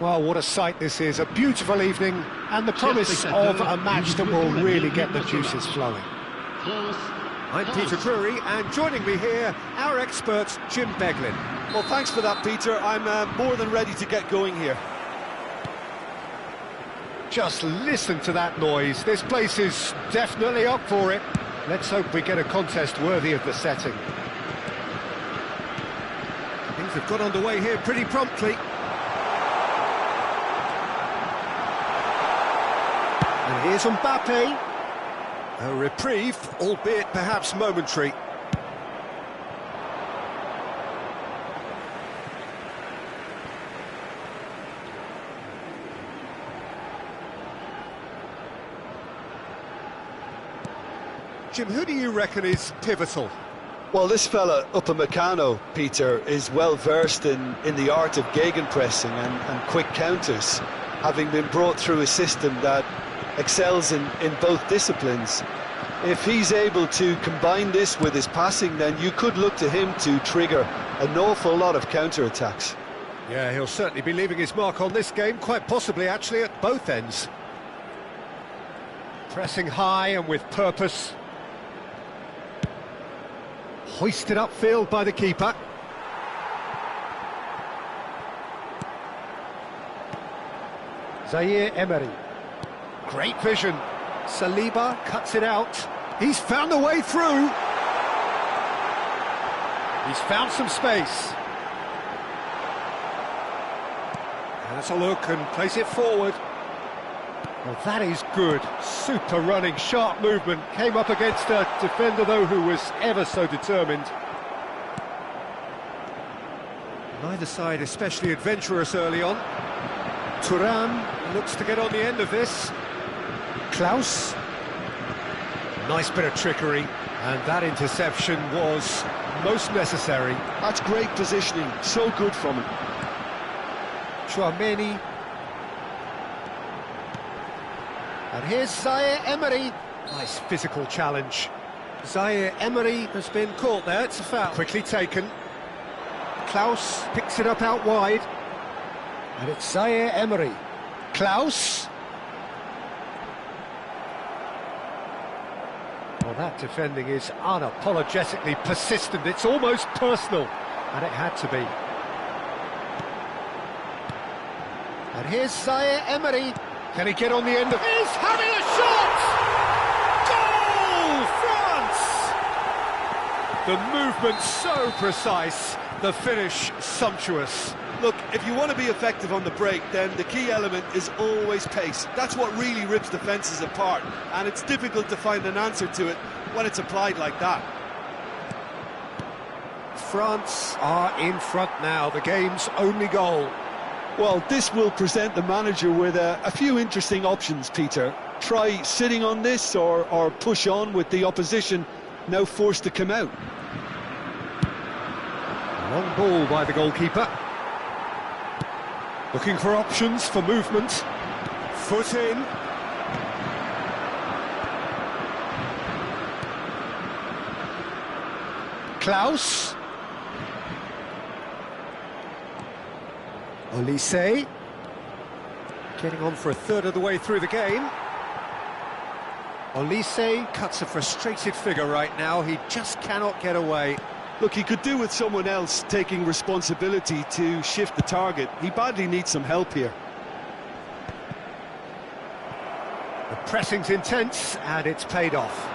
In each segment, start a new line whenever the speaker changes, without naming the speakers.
Well, what a sight this is, a beautiful evening, and the promise of a match that will really get the juices flowing.
I'm Peter Drury, and joining me here, our expert, Jim Beglin.
Well, thanks for that, Peter. I'm more than ready to get going here.
Just listen to that noise. This place is definitely up for it. Let's hope we get a contest worthy of the setting.
Things have got underway here pretty promptly.
And here's Mbappe.
A reprieve, albeit perhaps momentary. Jim, who do you reckon is pivotal?
Well, this fella, Upamecano, Peter, is well versed in the art of gegenpressing and quick counters, having been brought through a system that excels in both disciplines. If he's able to combine this with his passing, then you could look to him to trigger an awful lot of counter-attacks.
Yeah, he'll certainly be leaving his mark on this game, quite possibly actually at both ends.
Pressing high and with purpose. Hoisted upfield by the keeper. Zaire Emery. Great vision. Saliba cuts it out. He's found a way through. He's found some space.
Has a look and plays it forward.
Well, that is good. Super running, sharp movement. Came up against a defender, though, who was ever so determined.
Neither side especially adventurous early on. Thuram looks to get on the end of this.
Klaus. Nice bit of trickery, and that interception was most necessary.
That's great positioning, so good from him.
Tchouaméni. And here's Zaire Emery. Nice physical challenge.
Zaire Emery has been caught there, it's a foul.
Quickly taken. Klaus picks it up out wide. And it's Zaire Emery. Klaus. Well, that defending is unapologetically persistent. It's almost personal. And it had to be. And here's Zaire Emery. Can he get on the end of...
He's having a shot! Goal! France!
The movement so precise, the finish sumptuous.
Look, if you want to be effective on the break, then the key element is always pace. That's what really rips defences apart, and it's difficult to find an answer to it when it's applied like that.
France are in front now, the game's only goal.
Well, this will present the manager with a few interesting options, Peter. Try sitting on this or push on with the opposition now forced to come out.
Long ball by the goalkeeper. Looking for options for movement. Foot in. Klaus. Olise.
Getting on for a third of the way through the game.
Olise.
Cuts a frustrated figure right now, he just cannot get away.
Look, he could do with someone else taking responsibility to shift the target. He badly needs some help here.
The pressing's intense, and it's paid off.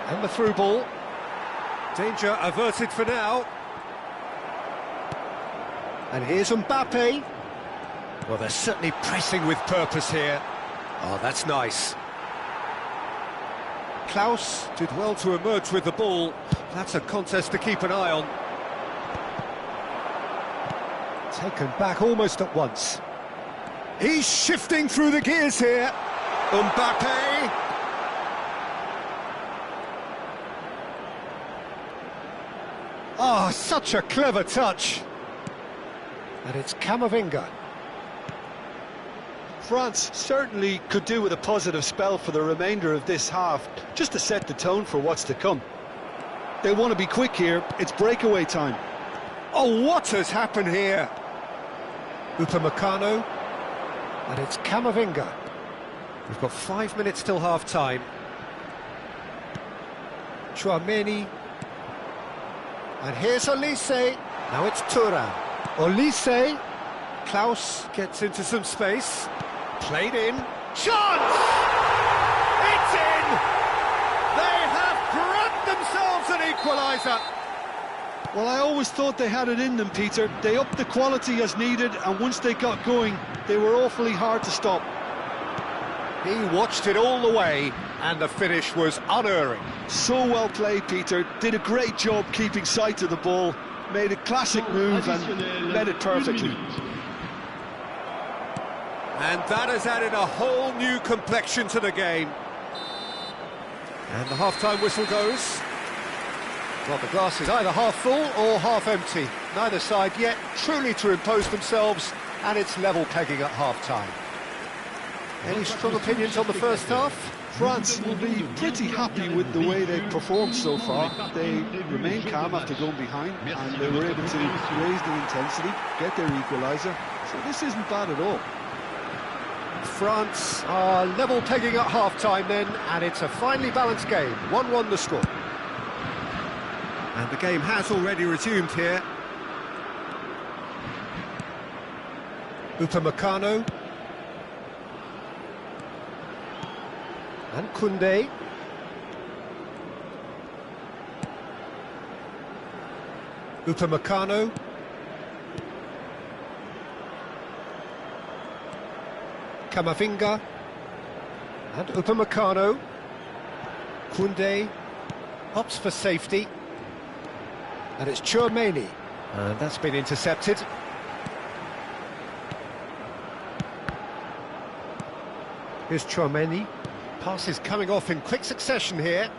And the through ball.
Danger averted for now.
And here's Mbappe. Well, they're certainly pressing with purpose here.
Oh, that's nice.
Klaus
did well to emerge with the ball. That's a contest to keep an eye on.
Taken back almost at once. He's shifting through the gears here. Mbappe. Oh, such a clever touch. And it's Camavinga.
France certainly could do with a positive spell for the remainder of this half, just to set the tone for what's to come. They want to be quick here, it's breakaway time.
Oh, what has happened here? Upamecano.
And it's Camavinga. We've got 5 minutes till half-time. Tchouaméni. And here's Olise. Now it's Thuram. Olise. Klaus gets into some space. Played in. Chance! It's in! They have grabbed themselves an equaliser.
Well, I always thought they had it in them, Peter. They upped the quality as needed, and once they got going, they were awfully hard to stop.
He watched it all the way, and the finish was unerring.
So well played, Peter. Did a great job keeping sight of the ball, made a classic move and led it perfectly.
And that has added a whole new complexion to the game. And the half-time whistle goes. Well, the glass is either half full or half empty. Neither side yet truly to impose themselves, and it's level pegging at half-time. Any strong opinions on the first half?
France will be pretty happy with the way they've performed so far. They remained calm after going behind, and they were able to raise the intensity, get their equaliser. So this isn't bad at all.
France are level pegging at half-time then, and it's a finely balanced game. 1-1 the score. And the game has already resumed here. Upamecano. And Koundé. Upamecano. Camavinga. And Upamecano. Koundé opts for safety. And it's Tchouaméni. And that's been intercepted. Here's Tchouaméni. Passes coming off in quick succession here.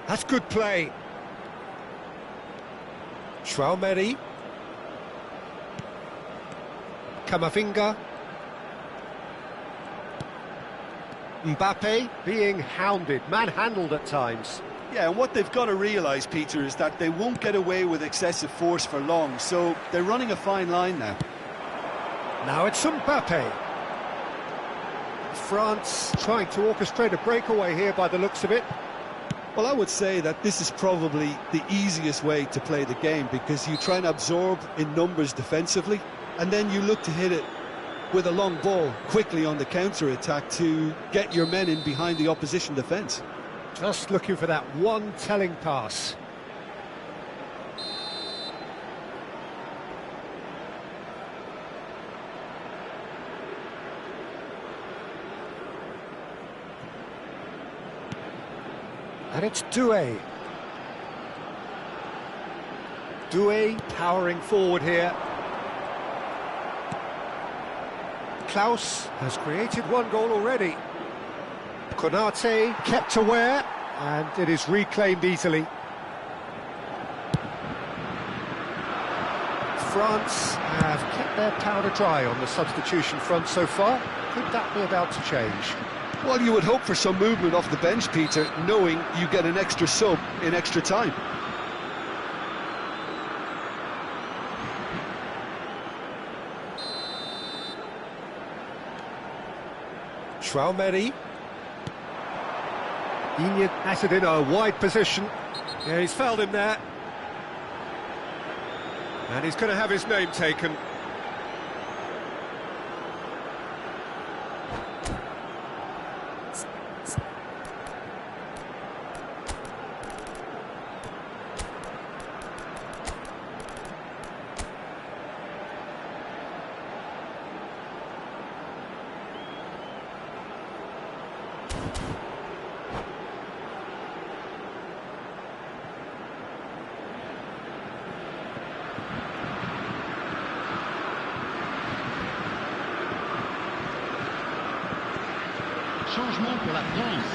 That's good play. Tchouaméni. Camavinga. Mbappe being hounded, manhandled at times.
Yeah, and what they've got to realise, Peter, is that they won't get away with excessive force for long, so they're running a fine line now.
Now it's Mbappe. France trying to orchestrate a breakaway here by the looks of it.
Well, I would say that this is probably the easiest way to play the game, because you try and absorb in numbers defensively, and then you look to hit it with a long ball quickly on the counter-attack to get your men in behind the opposition defence.
Just looking for that one telling pass. And it's Doué. Doué powering forward here. Klaus has created one goal already. Konate kept aware, and it is reclaimed easily. France have kept their powder dry on the substitution front so far. Could that be about to change?
Well, you would hope for some movement off the bench, Peter, knowing you get an extra sub in extra time.
Tchouaméni. Iñigo has it in a wide position. Yeah, he's fouled him there. And he's going to have his name taken.
Changement pour la France.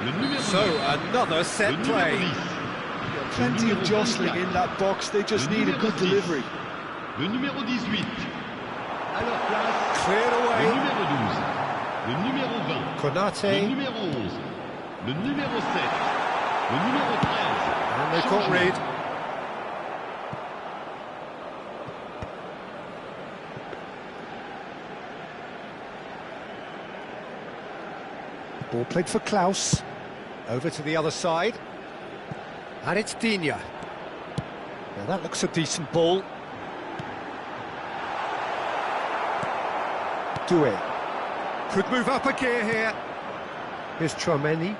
Le numéro
So, another set play.
Plenty of jostling in that box, they just need a good delivery.
Le numéro 18. À leur place,
Cleared
le
away.
numéro 12. Le numéro 20. Le
Konate.
numéro 11. Le numéro 7. Le numéro 13.
And they caught Reed.
Ball played for Klaus. Over to the other side. And it's Digne. Now that looks a decent ball. Doué.
Could move up a gear here.
Here's Tchouaméni.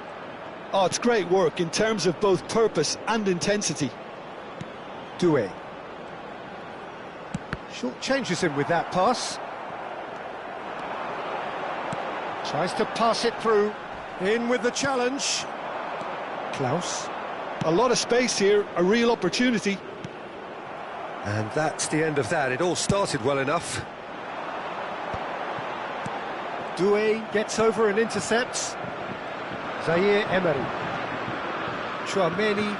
Oh, it's great work in terms of both purpose and intensity.
Doué. Short changes him with that pass. Tries to pass it through.
In with the challenge.
Klaus.
A lot of space here, a real opportunity.
And that's the end of that. It all started well enough.
Doué gets over and intercepts. Zaire Emery. Tchouaméni.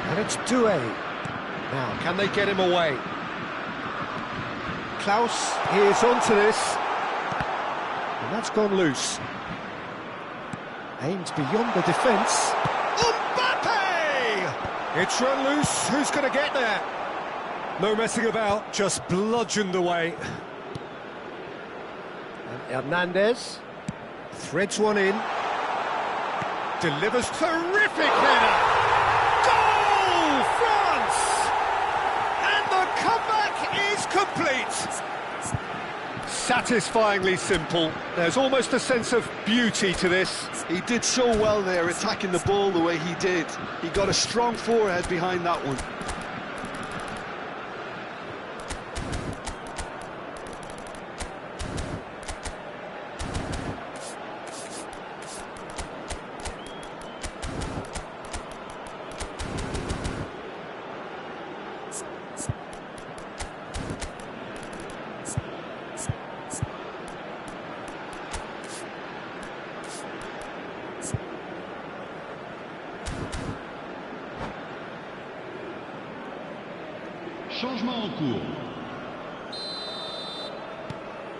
And it's Doué. Now, can they get him away? Klaus is onto this. And that's gone loose. Aimed beyond the defence.
Mbappe! It's run loose. Who's going to get there? No messing about, just bludgeoned away.
And Hernandez threads one in.
Delivers terrific header. Goal, France! And the comeback is complete. Satisfyingly simple. There's almost a sense of beauty to this.
He did so well there, attacking the ball the way he did. He got a strong forehead behind that one.
Changement en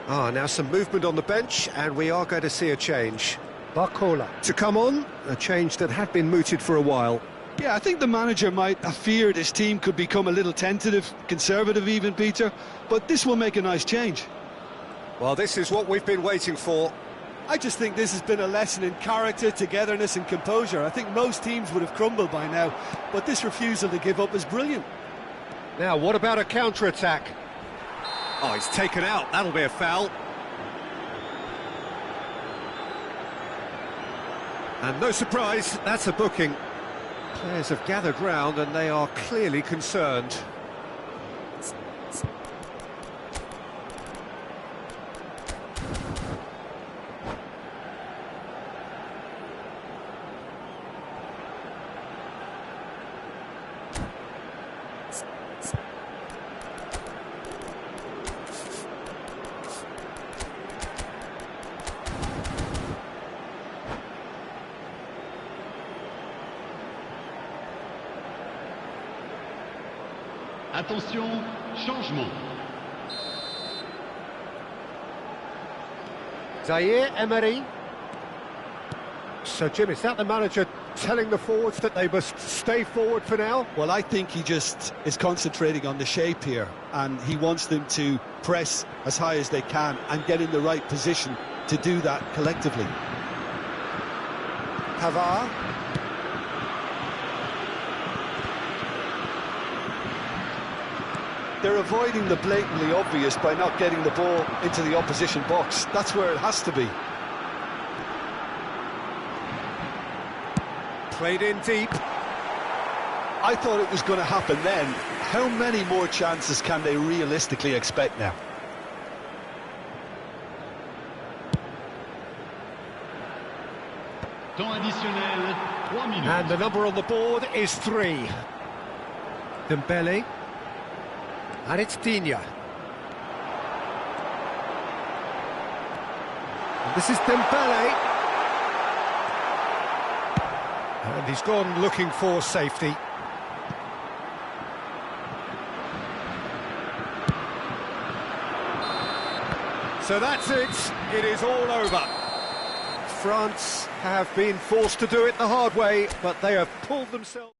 cours.
Now some movement on the bench, and we are going to see a change.
Barcola.
To come on, a change that had been mooted for a while.
Yeah, I think the manager might have feared his team could become a little tentative, conservative even, Peter, but this will make a nice change.
Well, this is what we've been waiting for.
I just think this has been a lesson in character, togetherness and composure. I think most teams would have crumbled by now, but this refusal to give up is brilliant.
Now, what about a counter-attack?
Oh, he's taken out. That'll be a foul. And no surprise, that's a booking. Players have gathered round and they are clearly concerned.
Attention, changement.
Zaire Emery. So, Jim, is that the manager telling the forwards that they must stay forward for now?
Well, I think he just is concentrating on the shape here, and he wants them to press as high as they can and get in the right position to do that collectively.
Pavard.
They're avoiding the blatantly obvious by not getting the ball into the opposition box. That's where it has to be.
Played in deep.
I thought it was going to happen then. How many more chances can they realistically expect now?
Temps additionnel, 3 minutes.
And the number on the board is 3. Dembele. And it's Digne. And this is Dembele. And he's gone looking for safety.
So that's it. It is all over. France have been forced to do it the hard way, but they have pulled themselves...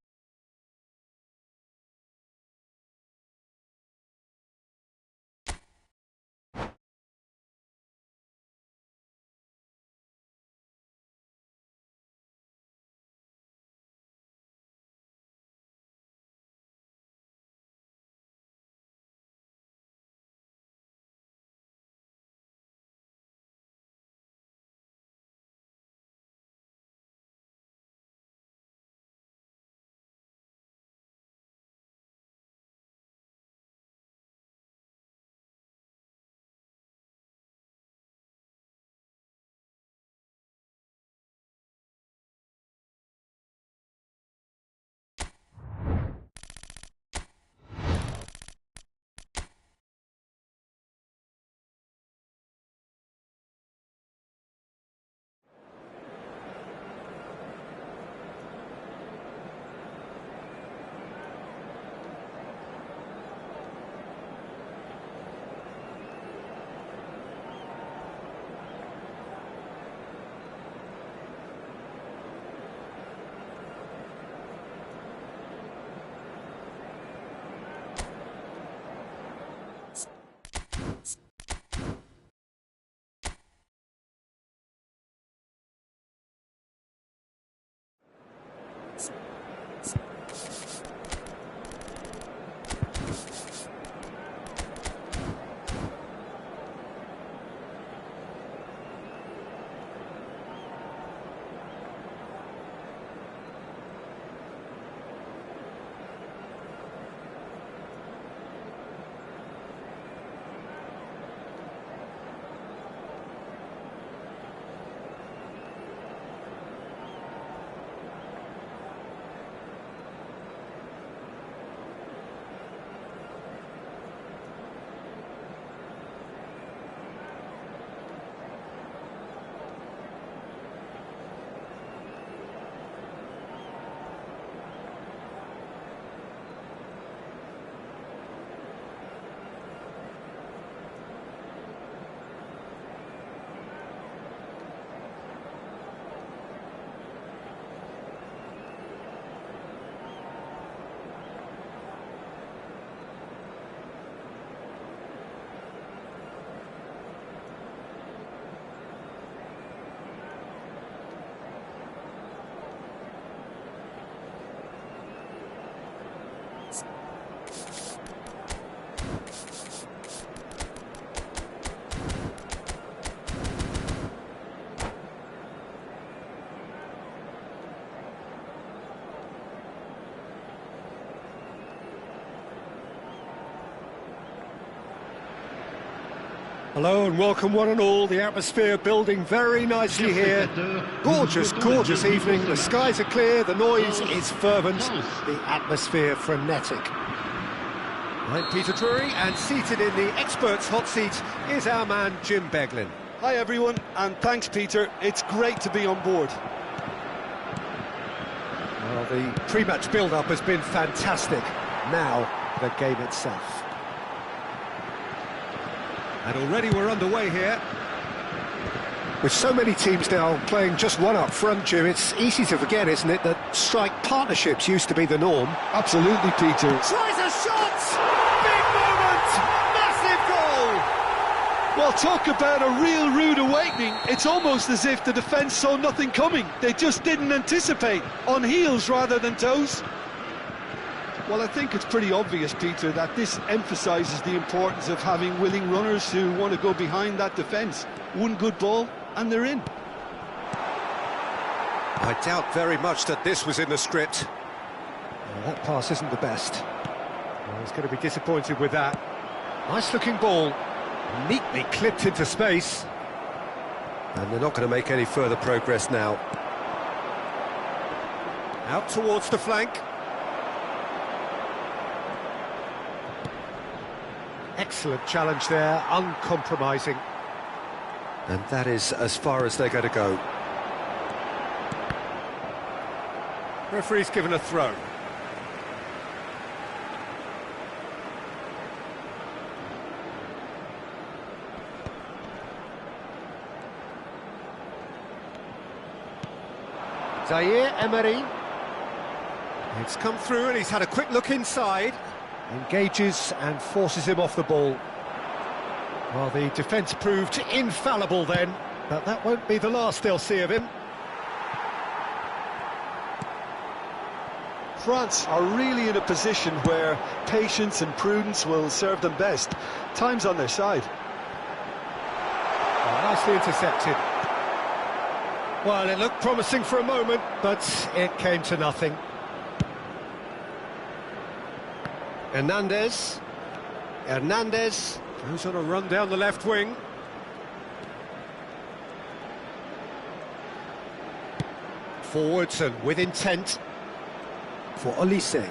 Hello and welcome one and all. The atmosphere building very nicely here. Gorgeous, gorgeous evening. The skies are clear, the noise is fervent, the atmosphere frenetic.
I'm Peter Drury, and seated in the experts' hot seat is our man Jim Beglin.
Hi everyone, and thanks Peter, it's great to be on board.
Well, the pre-match build-up has been fantastic. Now, the game itself.
And already we're underway here.
With so many teams now playing just one up front, Jim, it's easy to forget, isn't it, that strike partnerships used to be the norm.
Absolutely, Peter.
Tries a shot! Big moment! Massive goal!
Well, talk about a real rude awakening. It's almost as if the defence saw nothing coming. They just didn't anticipate, on heels rather than toes. Well, I think it's pretty obvious, Peter, that this emphasises the importance of having willing runners who want to go behind that defence. One good ball, and they're in.
I doubt very much that this was in the script.
Well, that pass isn't the best. Well, he's going to be disappointed with that. Nice-looking ball, neatly clipped into space.
And they're not going to make any further progress now. Out towards the flank.
Excellent challenge there, uncompromising.
And that is as far as they're going to go.
Referee's given a throw. Zaire Emery.
It's come through and he's had a quick look inside.
Engages and forces him off the ball. Well, the defence proved infallible then, but that won't be the last they'll see of him.
France are really in a position where patience and prudence will serve them best. Time's on their side.
Oh, nicely intercepted. Well, it looked promising for a moment, but it came to nothing. Hernandez
Goes on a run down the left wing.
forwards and with intent for Olise.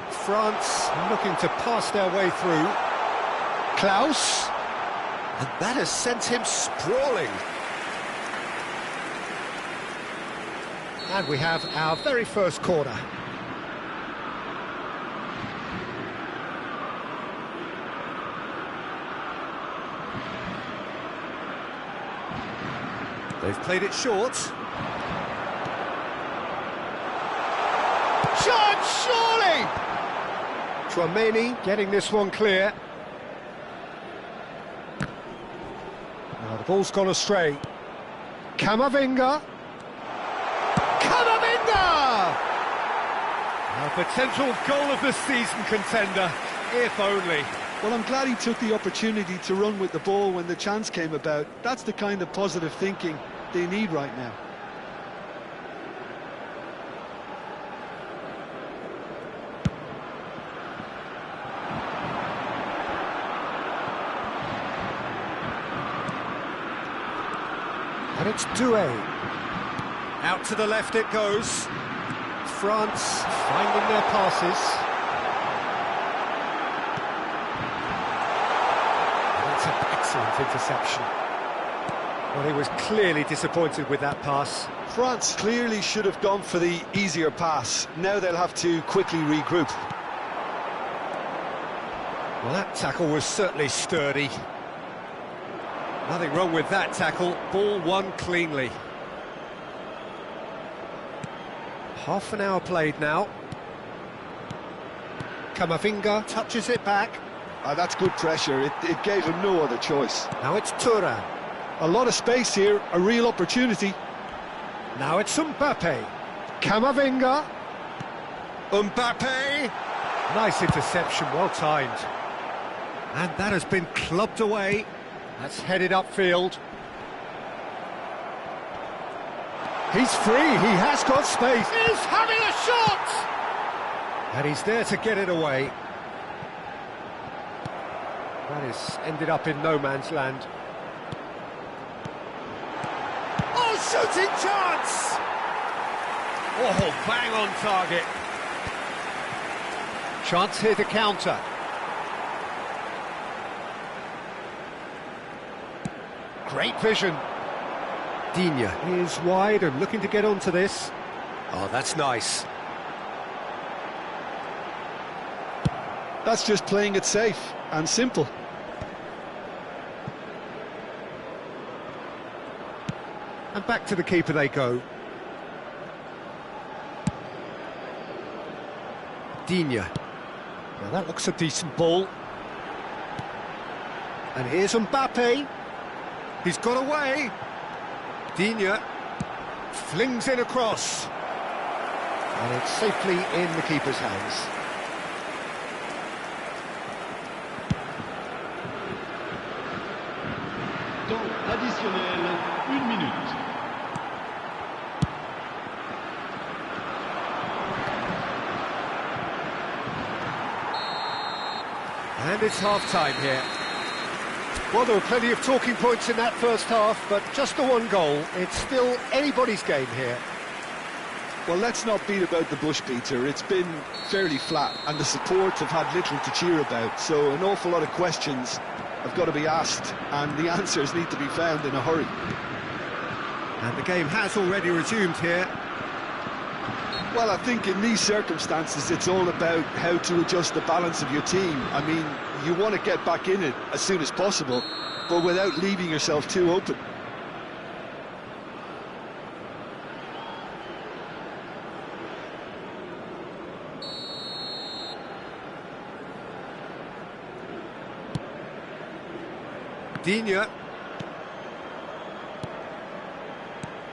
France looking to pass their way through. Klaus,
And that has sent him sprawling.
and we have our very first corner.
They've played it short.
Shot, surely! Chouameni getting this one clear. Now the ball's gone astray. Camavinga. A potential goal of the season contender, if only.
Well, I'm glad he took the opportunity to run with the ball when the chance came about. That's the kind of positive thinking they need right now.
And it's Doué.
Out to the left it goes.
France finding their passes. That's an excellent interception. Well, he was clearly disappointed with that pass.
France clearly should have gone for the easier pass. Now they'll have to quickly regroup.
Well, that tackle was certainly sturdy. Nothing wrong with that tackle. Ball won cleanly. Half an hour played now.
Camavinga touches it back.
That's good pressure. It gave him no other choice.
Now it's Thuram.
A lot of space here, a real opportunity.
Now it's Mbappe. Camavinga.
Mbappe!
Nice interception, well timed.
And that has been clubbed away.
That's headed upfield. He's free, he has got space.
He's having a shot!
And he's there to get it away. That is ended up in no man's land.
shooting chance! Oh, bang on target. Chance here to counter. Great vision. Digne is wide and looking to get onto this. Oh, that's nice.
That's just playing it safe and simple.
And back to the keeper they go. Digne. Now that looks a decent ball. And here's Mbappe. He's got away. Digne flings in across. And it's safely in the keeper's hands.
Temps additionnel, 1 minute.
And it's half-time here. Well, there were plenty of talking points in that first half, but just the one goal. It's still anybody's game here.
Well, let's not beat about the bush, Peter. It's been fairly flat, and the support have had little to cheer about, so an awful lot of questions have got to be asked, and the answers need to be found in a hurry.
And the game has already resumed here.
Well, I think in these circumstances, it's all about how to adjust the balance of your team. I mean, you want to get back in it as soon as possible, but without leaving yourself too open.
Digne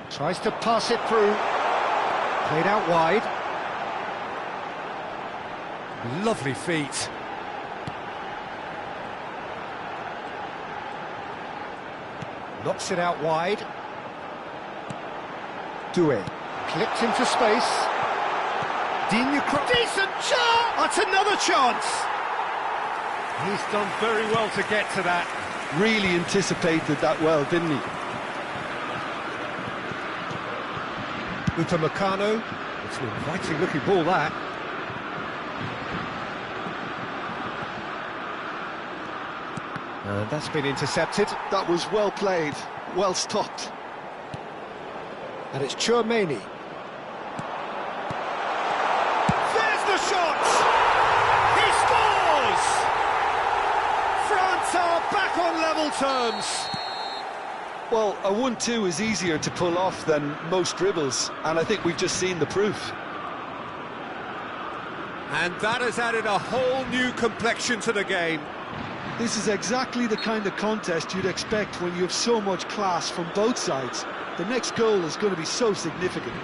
tries to pass it through. Played out wide. Lovely feet. Knocks it out wide. Doué clipped into space. Digne, decent shot! That's another chance! He's done very well to get to that.
Really anticipated that well, didn't he?
Upamecano. It's an inviting looking ball, that. And that's been intercepted.
That was well played, well stopped.
And it's Tchouaméni. There's the shot! He scores! France are back on level terms.
Well, a 1-2 is easier to pull off than most dribbles, and I think we've just seen the proof.
And that has added a whole new complexion to the game.
This is exactly the kind of contest you'd expect when you have so much class from both sides. The next goal is going to be so significant.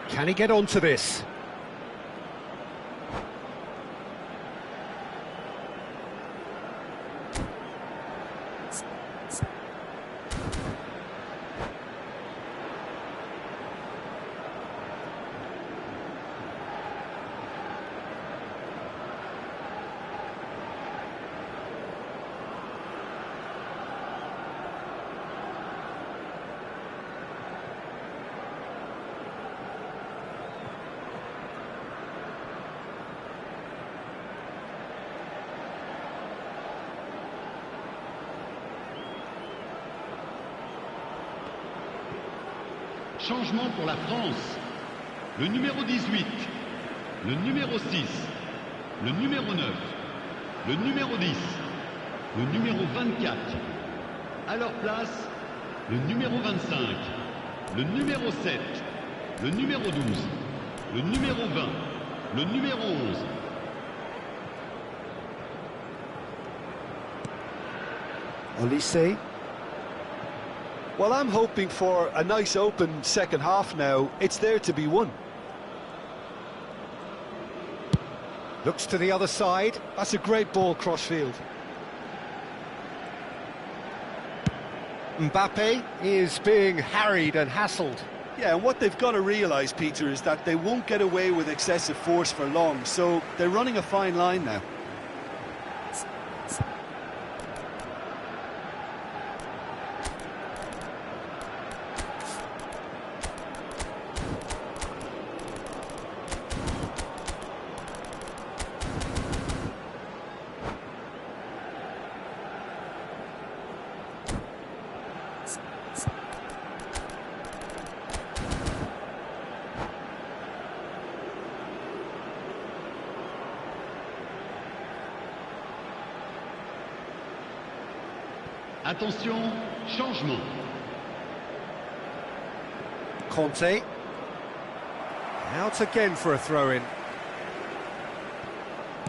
Can he get onto this?
Changement pour la France. Le numéro 18, le numéro 6, le numéro 9, le numéro 10, le numéro 24. À leur place, le numéro 25, le numéro 7, le numéro 12, le numéro 20, le numéro 11.
Olise.
Well, I'm hoping for a nice open second half now. It's there to be won.
Looks to the other side.
That's a great ball cross-field.
Mbappe is being harried and hassled.
Yeah, and what they've got to realise, Peter, is that they won't get away with excessive force for long, so they're running a fine line now.
Attention, changement.
Conte. Out again for a throw-in.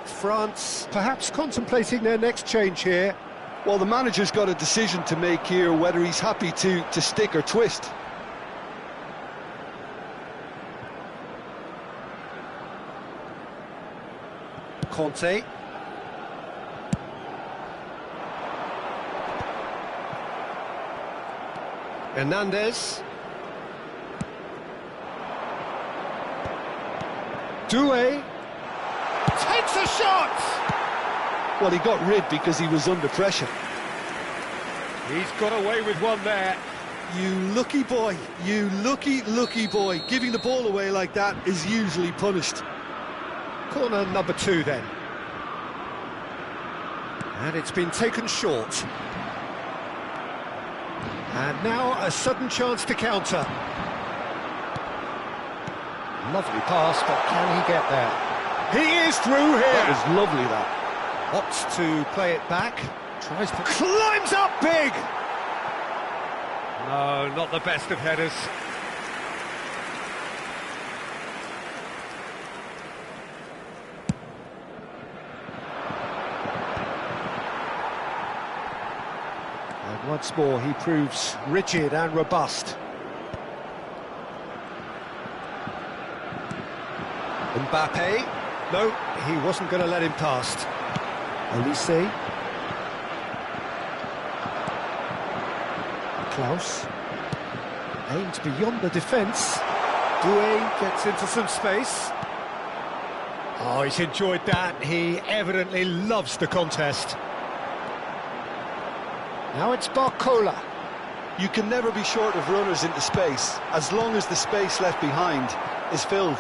France perhaps contemplating their next change here.
Well, the manager's got a decision to make here, whether he's happy to stick or twist.
Conte. Hernandez. Doué takes a shot!
Well, he got rid because he was under pressure.
He's got away with one there.
You lucky boy, you lucky boy. Giving the ball away like that is usually punished.
Corner number 2 then. And it's been taken short. And now a sudden chance to counter. Lovely pass, but can he get there? He is through here!
That was lovely, that.
Opts to play it back. Tries to... Climbs up big! No, not the best of headers. And once more he proves rigid and robust. Mbappe. No, he wasn't going to let him past. Olise. Klaus. Aimed beyond the defence. Doué gets into some space. Oh, he's enjoyed that. He evidently loves the contest. Now it's Barcola.
You can never be short of runners into space, as long as the space left behind is filled.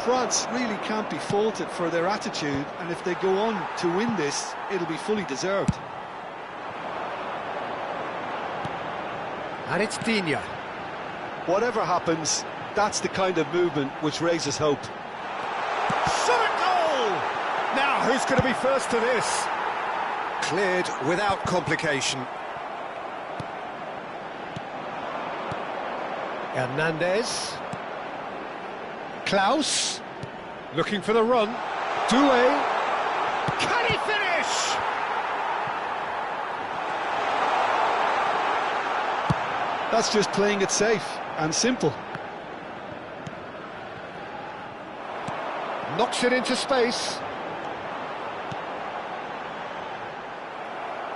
France really can't be faulted for their attitude, and if they go on to win this, it'll be fully deserved.
And it's Digne.
Whatever happens, that's the kind of movement which raises hope.
Shot at goal! Now, who's going to be first to this? Cleared without complication. Hernandez. Klaus. Looking for the run. Doué. Can he finish?
That's just playing it safe and simple.
Knocks it into space.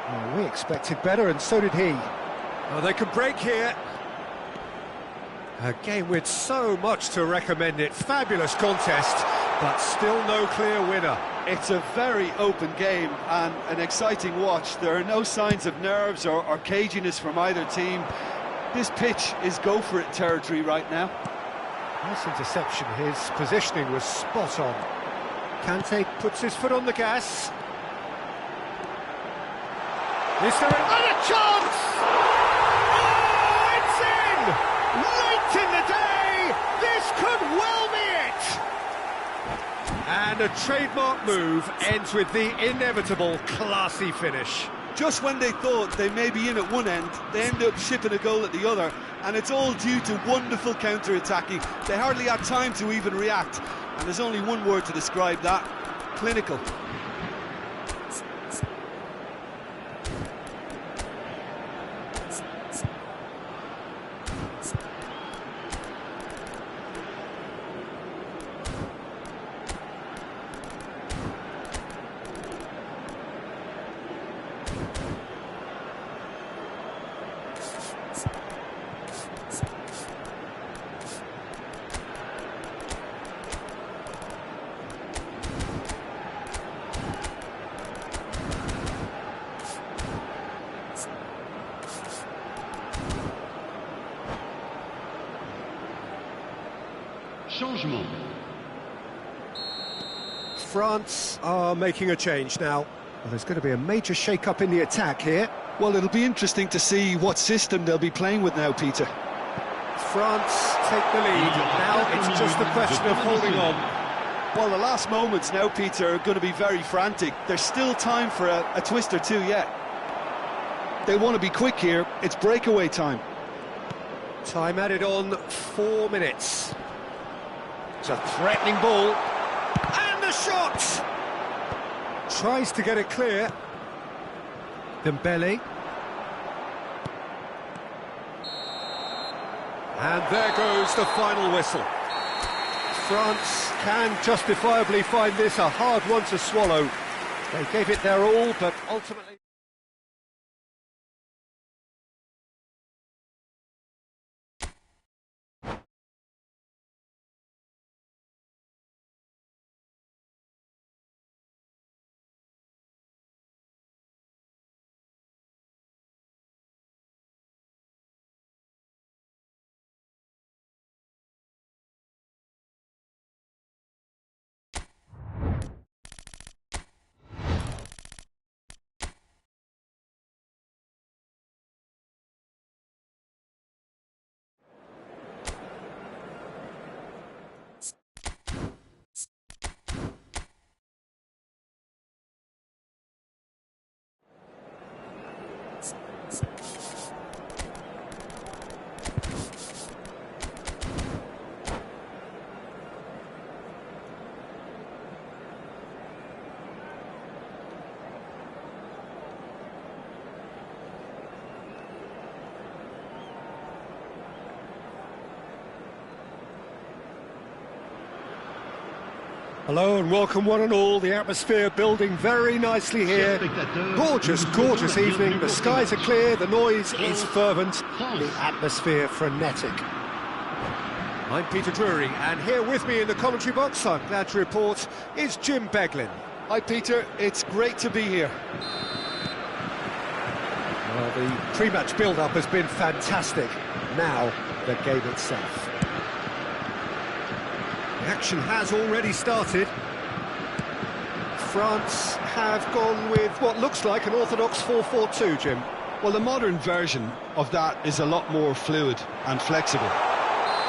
Well, we expected better, and so did he. Oh, they could break here. A game with so much to recommend it. Fabulous contest, but still no clear winner.
It's a very open game and an exciting watch. There are no signs of nerves or caginess from either team. This pitch is go-for-it territory right now.
Nice interception. His positioning was spot on. Kante puts his foot on the gas. Is there another chance? Oh, it's in! Late in the day! This could well be it! And a trademark move ends with the inevitable classy finish.
Just when they thought they may be in at one end, they end up shipping a goal at the other, and it's all due to wonderful counter-attacking. They hardly had time to even react, and there's only one word to describe that: clinical.
Changement.
France are making a change now. Well, there's going to be a major shake-up in the attack here.
Well, it'll be interesting to see what system they'll be playing with now, Peter.
France take the lead. Now it's just a question of holding on.
Well, the last moments now, Peter, are going to be very frantic. There's still time for a twist or two yet.
They want to be quick here. It's breakaway time.
Time added on 4 minutes. It's a threatening ball. And the shot! Tries to get it clear. Dembele. And there goes the final whistle. France can justifiably find this a hard one to swallow. They gave it their all, but ultimately... Hello and welcome one and all, the atmosphere building very nicely here. Gorgeous, gorgeous evening, the skies are clear, the noise is fervent, the atmosphere frenetic. I'm Peter Drury, and here with me in the commentary box, I'm glad to report, is Jim Beglin.
Hi, Peter. It's great to be here.
Well, the pre-match build-up has been fantastic. Now, the game itself. The action has already started. France have gone with what looks like an orthodox 4-4-2, Jim.
Well, the modern version of that is a lot more fluid and flexible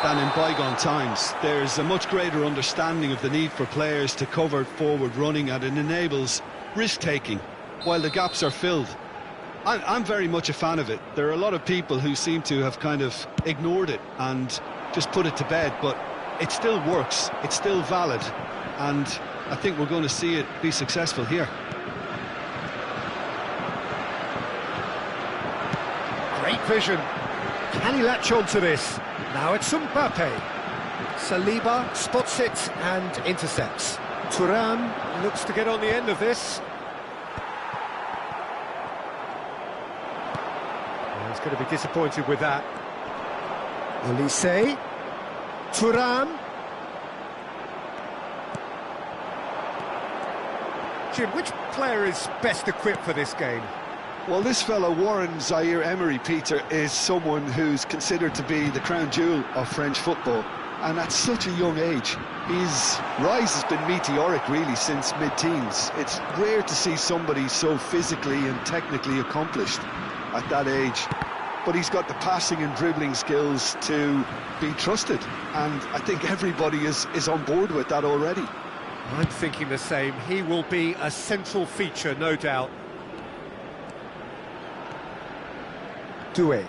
than in bygone times. There's a much greater understanding of the need for players to cover forward running, and it enables risk-taking while the gaps are filled. I'm very much a fan of it. There are a lot of people who seem to have kind of ignored it and just put it to bed, but it still works, it's still valid, and I think we're going to see it be successful here.
Great vision. Can he latch on to this? Now it's Mbappe. Saliba spots it and intercepts. Thuram looks to get on the end of this. He's going to be disappointed with that. Olise. Thuram. Jim, which player is best equipped for this game?
Well, this fellow, Warren Zaire-Emery, Peter, is someone who's considered to be the crown jewel of French football, and at such a young age. His rise has been meteoric, really, since mid-teens. It's rare to see somebody so physically and technically accomplished at that age. But he's got the passing and dribbling skills to be trusted, and I think everybody is on board with that already.
I'm thinking the same. He will be a central feature, no doubt. Doué.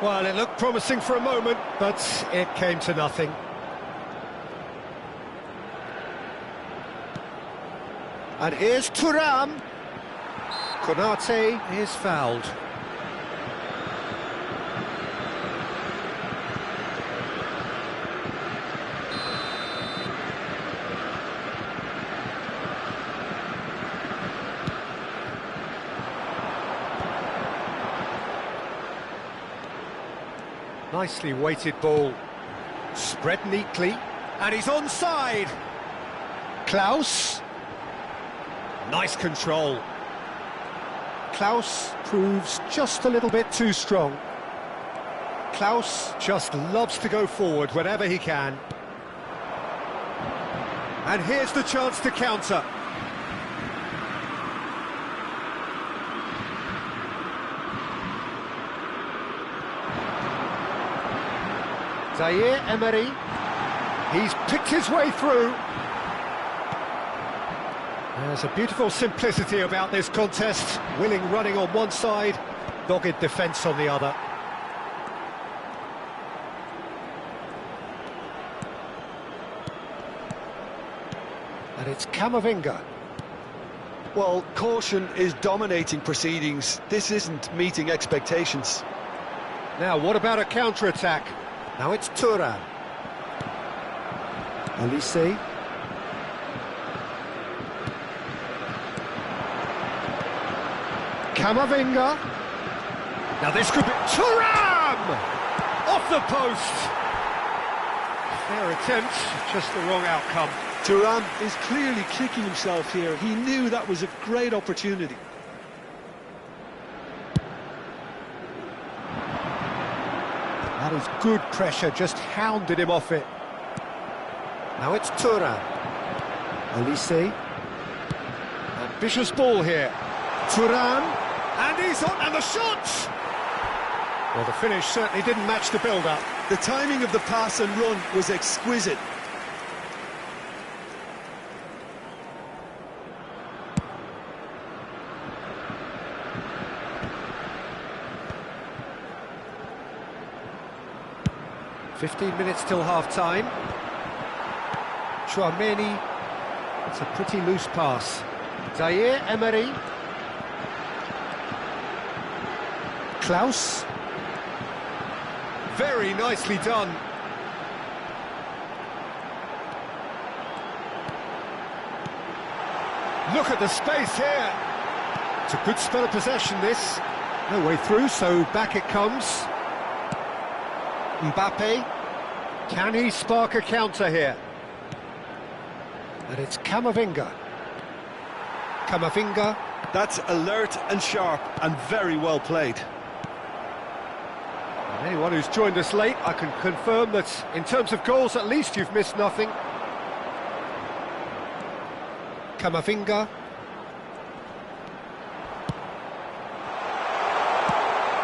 Well, it looked promising for a moment, but it came to nothing. And here's Thuram. Konate is fouled. Nicely weighted ball. Spread neatly. And he's onside. Klaus. Nice control. Klaus proves just a little bit too strong. Klaus just loves to go forward whenever he can. And here's the chance to counter.
Zaire Emery. He's picked his way through. There's a beautiful simplicity about this contest. Willing running on one side, dogged defence on the other. And it's Camavinga.
Well, caution is dominating proceedings. This isn't meeting expectations.
Now, what about a counter-attack? Now it's Thuram. Olise. Camavinga. Now this could be... Thuram! Off the post! Fair attempt, just the wrong outcome.
Thuram is clearly kicking himself here. He knew that was a great opportunity.
That is good pressure, just hounded him off it. Now it's Thuram. Olise. Ambitious ball here. Thuram. And he's on, and the shot! Well, the finish certainly didn't match the build-up.
The timing of the pass and run was exquisite.
"15 minutes till half-time. Chouameni. It's a pretty loose pass. Zaire Emery. Klaus. Very nicely done. Look at the space here. It's a good spell of possession, this. No way through, so back it comes. Mbappe. Can he spark a counter here? And it's Camavinga. Camavinga.
That's alert and sharp and very well played.
And anyone who's joined us late, I can confirm that in terms of goals, at least you've missed nothing. Camavinga.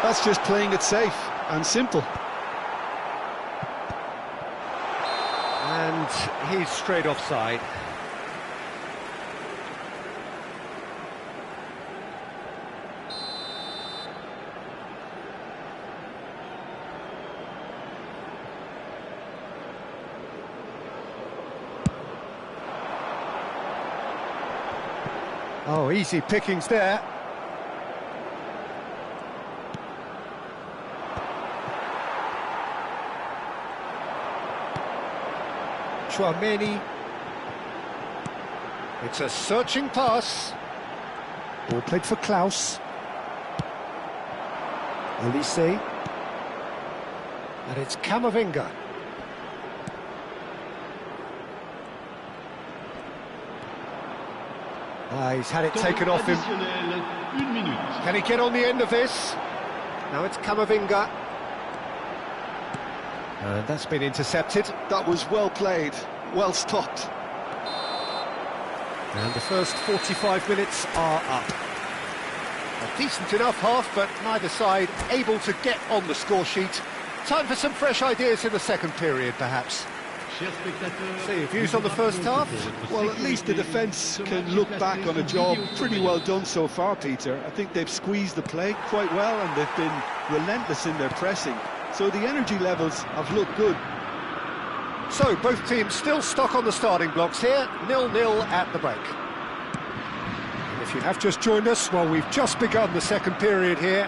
That's just playing it safe and simple.
And he's straight offside. Oh, easy pickings there. Chouameni. It's a searching pass. Ball played for Klaus. Olise. And it's Camavinga. He's had it taken off him. Can he get on the end of this? Now it's Camavinga. And that's been intercepted.
That was well played, well stopped.
And the first 45 minutes are up. A decent enough half, but neither side able to get on the score sheet. Time for some fresh ideas in the second period, perhaps. So your views on the first half?
Well, at least the defence can look back on a job pretty well done so far, Peter. I think they've squeezed the play quite well and they've been relentless in their pressing. So the energy levels have looked good.
So both teams still stuck on the starting blocks here, 0-0 at the break. And if you have just joined us, well, we've just begun the second period here.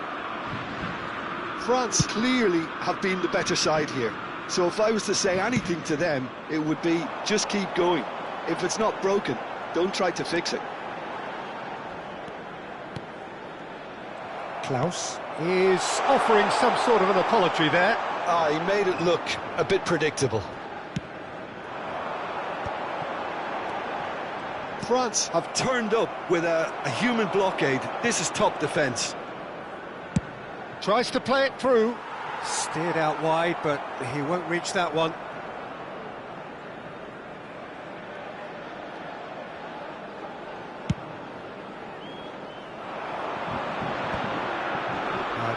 France clearly have been the better side here. So if I was to say anything to them, it would be just keep going. If it's not broken, don't try to fix it.
Klaus is offering some sort of an apology there.
He made it look a bit predictable.
France have turned up with a human blockade. This is top defence.
Tries to play it through. Steered out wide, but he won't reach that one.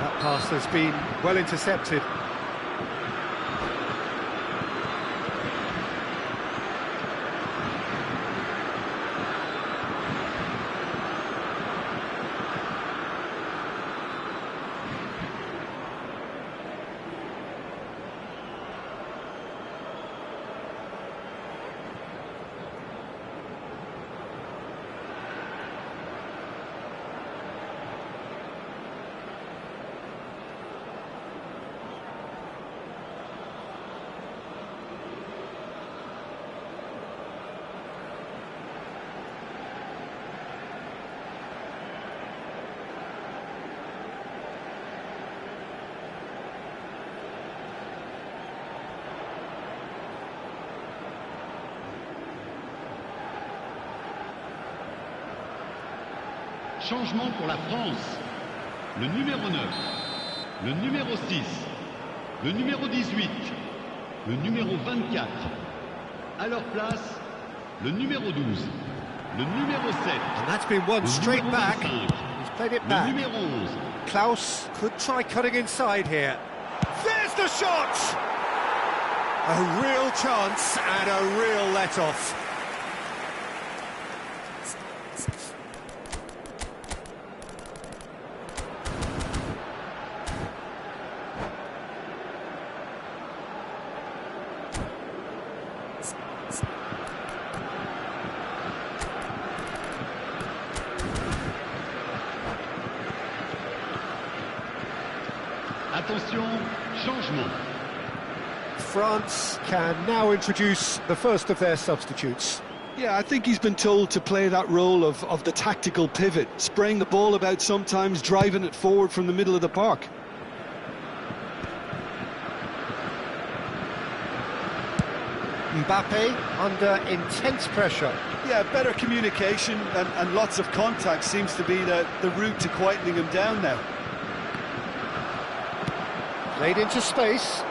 That pass has been well intercepted.
Changement pour la France. Le numéro 9, le numéro 6, le numéro 18, le numéro 24. À leur place, le numéro 12, le numéro 7.
And that's been one
le
straight
numéro
back.
25,
He's played it
le
back.
numéro 11.
Klaus could try cutting inside here. There's the shot! A real chance and a real let-off.
Attention, changement.
France can now introduce the first of their substitutes.
Yeah, I think he's been told to play that role of the tactical pivot, spraying the ball about sometimes, driving it forward from the middle of the park.
Mbappe under intense pressure.
Yeah, better communication and lots of contact seems to be the route to quietening him down now.
Played into space.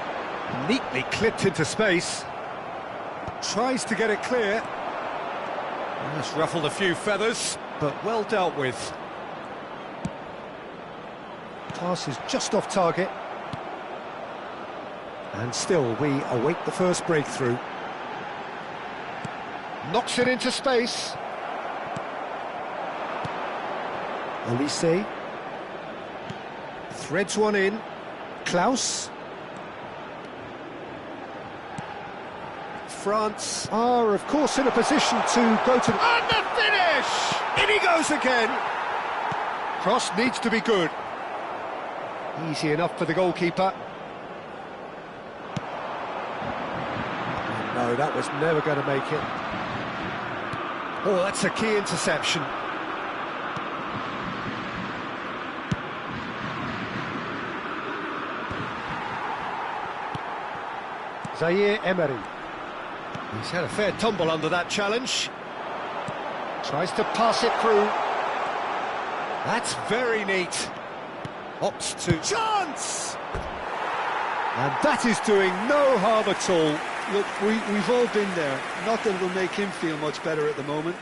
Neatly clipped into space. Tries to get it clear. That's ruffled a few feathers, but well dealt with. Pass is just off target. And still, we await the first breakthrough. Knocks it into space. Olise. Threads one in. Klaus. France are, of course, in a position to go to... And the finish! In he goes again! Cross needs to be good. Easy enough for the goalkeeper. No, that was never going to make it. Oh, that's a key interception. Zaire Emery. He's had a fair tumble under that challenge. Tries to pass it through. That's very neat. Opts to... Chance! And that is doing no harm at all.
Look, we've all been there. Not that it'll make him feel much better at the moment.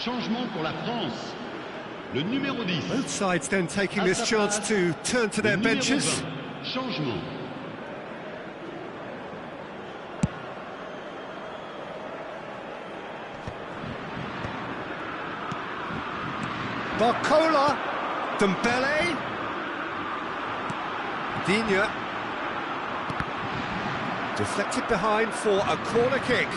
Changement pour la France. Le numéro 10.
Both sides then taking this chance to turn to their
Le numéro
benches.
20. Changement.
Barcola. Dembele. Digne. Deflected behind for a corner kick.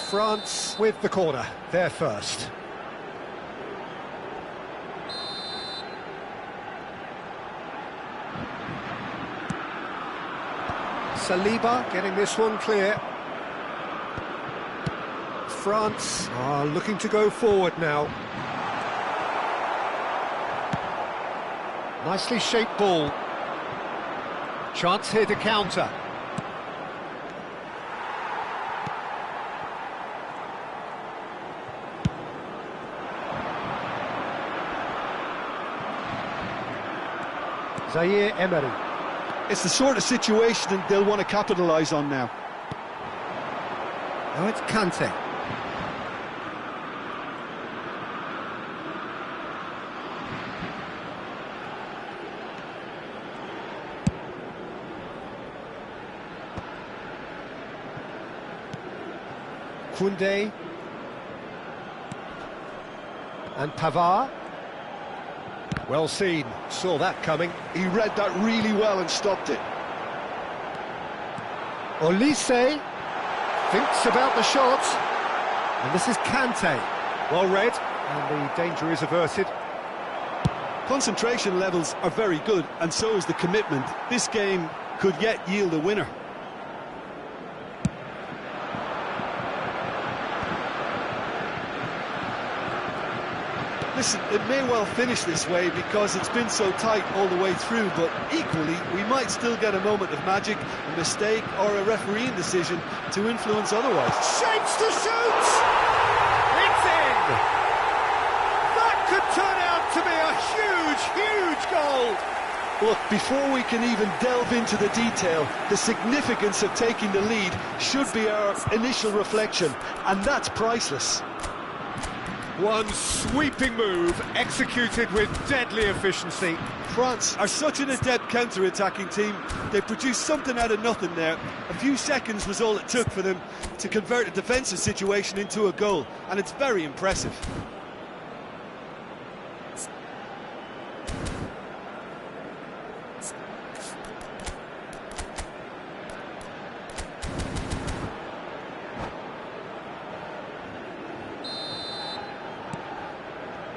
France with the corner, they're first. Saliba getting this one clear. France are looking to go forward now. Nicely shaped ball. Chance here to counter. Zaire Emery.
It's the sort of situation that they'll want to capitalise on now.
Now it's Kante. Koundé. And Pavard.
Well seen, saw that coming.
He read that really well and stopped it.
Olise thinks about the shot, and this is Kante. Well read, and the danger is averted.
Concentration levels are very good, and so is the commitment. This game could yet yield a winner. Listen, it may well finish this way because it's been so tight all the way through, but equally, we might still get a moment of magic, a mistake, or a refereeing decision to influence otherwise.
Shapes to shoot! It's in! That could turn out to be a huge, huge goal!
Look, before we can even delve into the detail, the significance of taking the lead should be our initial reflection, and that's priceless.
One sweeping move, executed with deadly efficiency.
France are such an adept counter-attacking team. They produced something out of nothing there. A few seconds was all it took for them to convert a defensive situation into a goal, and it's very impressive.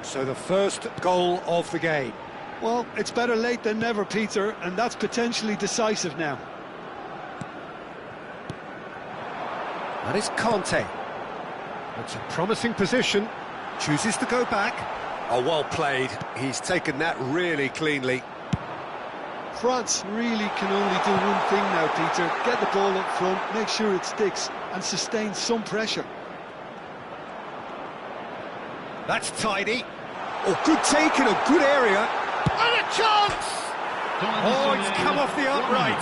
So the first goal of the game.
Well, it's better late than never, Peter, and that's potentially decisive now.
That is Kante. It's a promising position. Chooses to go back. Oh, well played. He's taken that really cleanly.
France really can only do one thing now, Peter. Get the ball up front, make sure it sticks, and sustain some pressure.
That's tidy. Oh, good take in a good area. And a chance! Oh, it's come off the upright.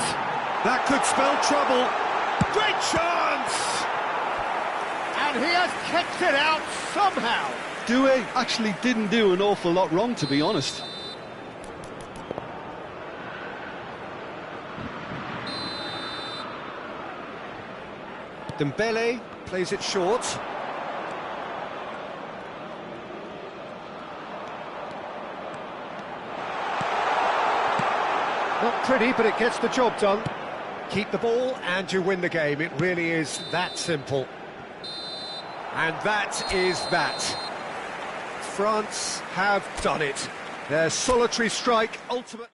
That could spell trouble. Great chance! And he has kept it out somehow.
Doué actually didn't do an awful lot wrong, to be honest.
Dembele plays it short. Not pretty, but it gets the job done. Keep the ball and you win the game. It really is that simple. And that is that. France have done it. Their solitary strike, ultimate...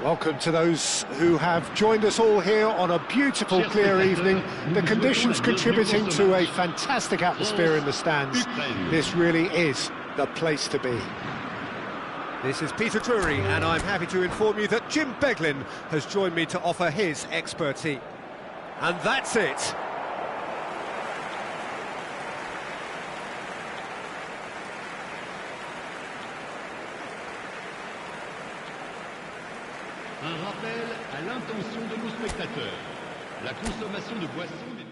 Welcome to those who have joined us all here on a beautiful, clear evening. The conditions contributing to a fantastic atmosphere in the stands. This really is the place to be.
This is Peter Drury, and I'm happy to inform you that Jim Beglin has joined me to offer his expertise. And that's it.
Un rappel à l'intention de nos spectateurs. La consommation de boissons n'est...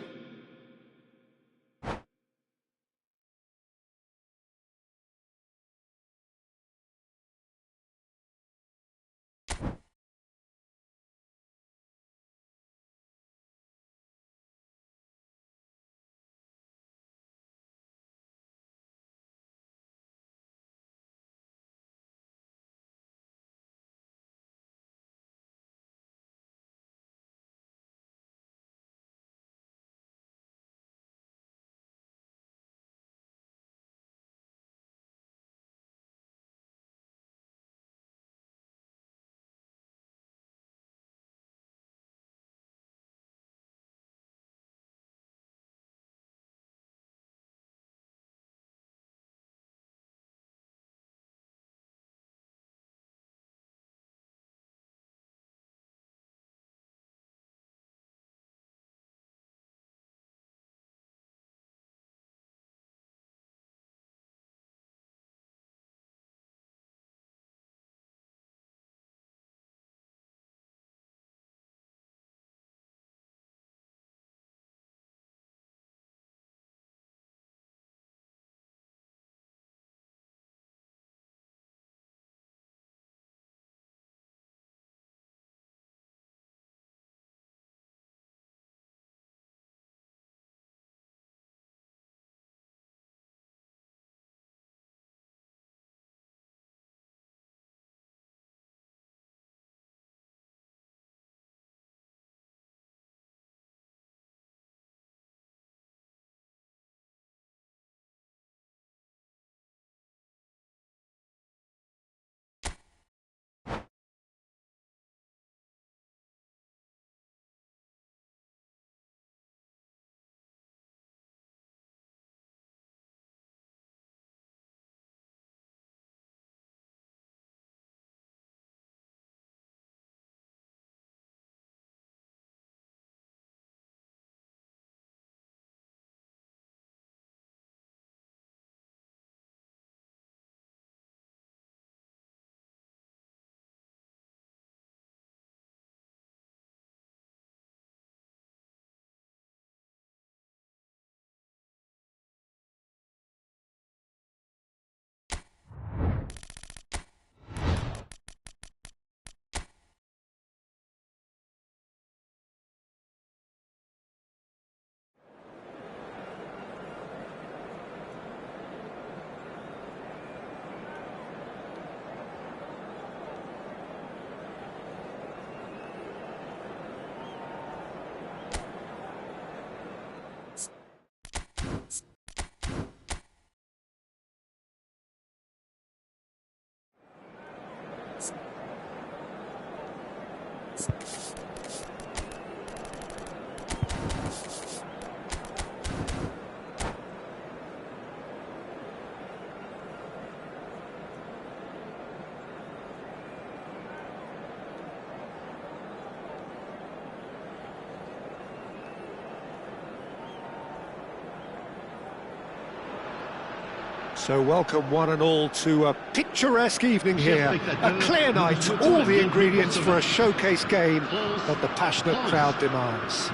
So welcome one and all to a picturesque evening here, a clear night, all the ingredients for a showcase game that the passionate crowd demands.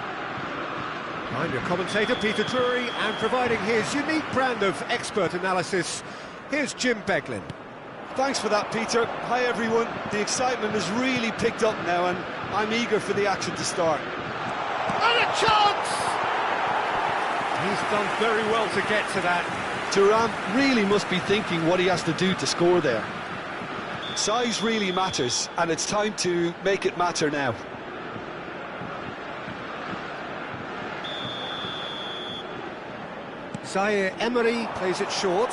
I'm your commentator, Peter Drury, and providing his unique brand of expert analysis, here's Jim Beglin.
Thanks for that, Peter. Hi, everyone. The excitement has really picked up now, and I'm eager for the action to start.
And a chance! He's done very well to get to that.
Thuram really must be thinking what he has to do to score there. Size really matters, and it's time to make it matter now.
Zaire Emery plays it short.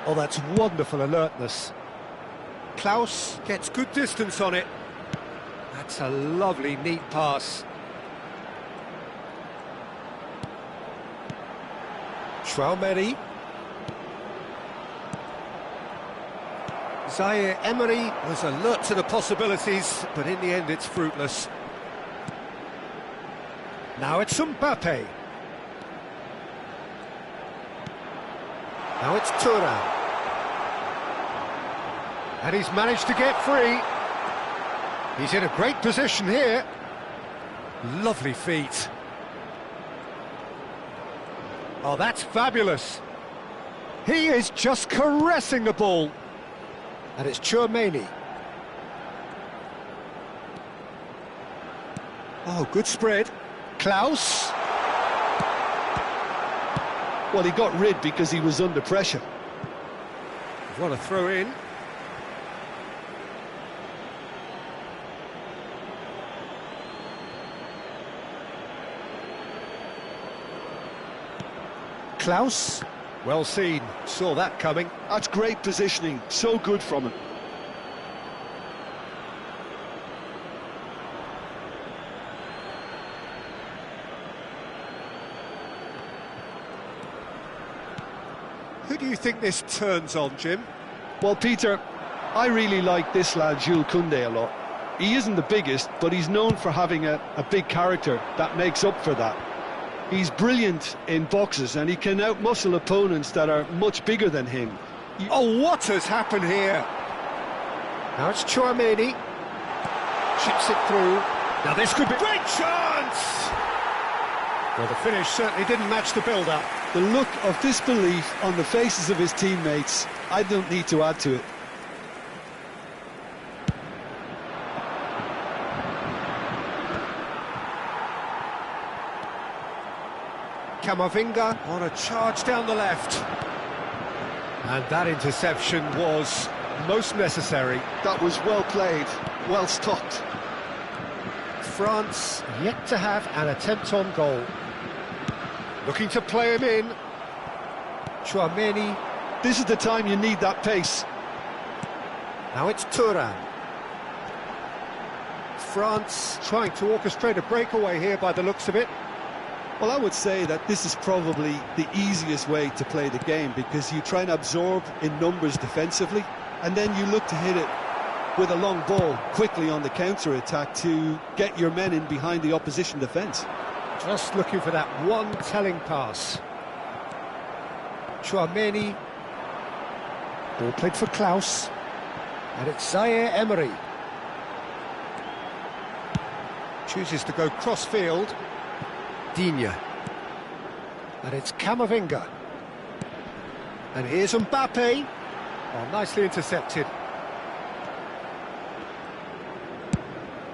Oh, that's wonderful alertness.
Klaus gets good distance on it. That's a lovely, neat pass.
Traoré.
Zaire Emery was alert to the possibilities, but in the end it's fruitless.
Now it's Mbappe. Now it's Thuram. And he's managed to get free. He's in a great position here.
Lovely feet.
Oh, that's fabulous. He is just caressing the ball. And it's Tchouaméni. Oh, good spread. Klaus.
Well, he got rid because he was under pressure.
What a throw in.
Klaus.
Well seen, saw that coming.
That's great positioning, so good from him.
Who do you think this turns on, Jim?
Well, Peter, I really like this lad, Jules Koundé, a lot. He isn't the biggest, but he's known for having a big character that makes up for that. He's brilliant in boxes, and he can outmuscle opponents that are much bigger than him.
Oh, what has happened here?
Now it's Tchouaméni. Chips it through.
Now this could be... Great chance!
Well, the finish certainly didn't match the build-up.
The look of disbelief on the faces of his teammates, I don't need to add to it.
Camavinga.
On a charge down the left.
And that interception was most necessary.
That was well played, well stopped.
France yet to have an attempt on goal. Looking to play him in. Tchouaméni.
This is the time you need that pace.
Now it's Thuram. France trying to orchestrate a breakaway here by the looks of it.
Well, I would say that this is probably the easiest way to play the game, because you try and absorb in numbers defensively, and then you look to hit it with a long ball quickly on the counter-attack to get your men in behind the opposition defence.
Just looking for that one telling pass. Tchouaméni. Ball played for Klaus. And it's Zaire Emery. Chooses to go cross-field. Digne. And it's Camavinga. And here's Mbappe. Oh, nicely intercepted.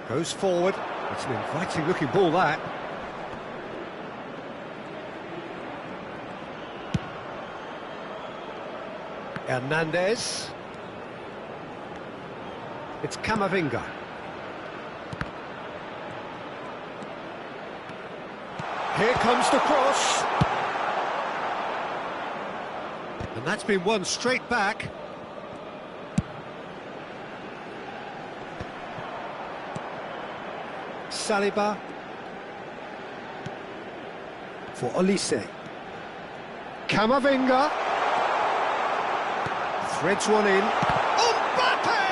Goes forward. It's an inviting-looking ball, that. Hernandez. It's Camavinga. Here comes the cross. And that's been won straight back. Saliba. For Olise. Camavinga. Threads one in. Mbappe!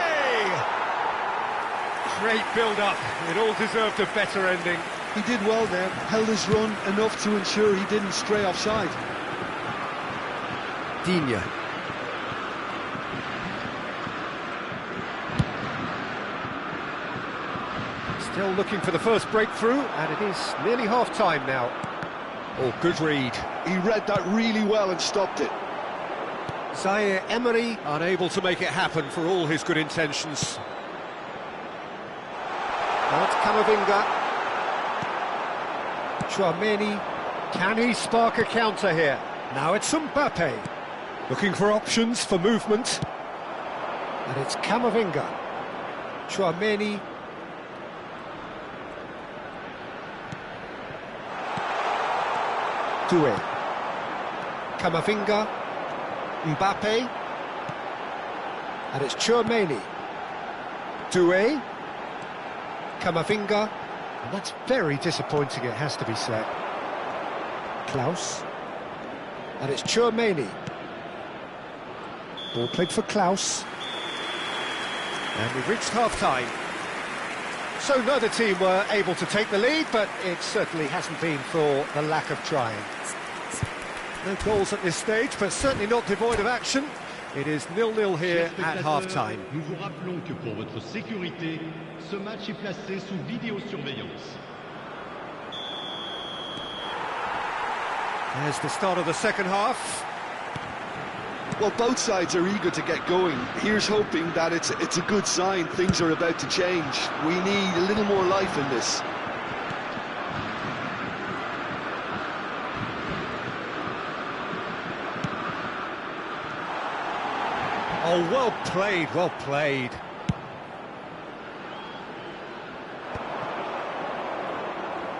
Great build-up. It all deserved a better ending.
He did well there, held his run enough to ensure he didn't stray offside.
Digne. Still looking for the first breakthrough, and it is nearly half-time now. Oh, good read.
He read that really well and stopped it.
Zaire Emery.
Unable to make it happen for all his good intentions.
Now it's Camavinga. Tchouaméni. Can he spark a counter here? Now it's Mbappe. Looking for options for movement. And it's Camavinga. Tchouaméni. Doué. Camavinga. Mbappe. And it's Tchouaméni. Doué. Camavinga. And that's very disappointing, it has to be said. Klaus. And it's Tchouaméni. Ball played for Klaus.
And we've reached half-time. So neither team were able to take the lead, but it certainly hasn't been for the lack of trying. No goals at this stage, but certainly not devoid of action. It is 0-0 here at half-time.
Nous vous rappelons que pour votre sécurité, ce match est placé sous vidéosurveillance.
There's the start of the second half.
Well, both sides are eager to get going. Here's hoping that it's a good sign. Things are about to change. We need a little more life in this.
Oh, well played, well played.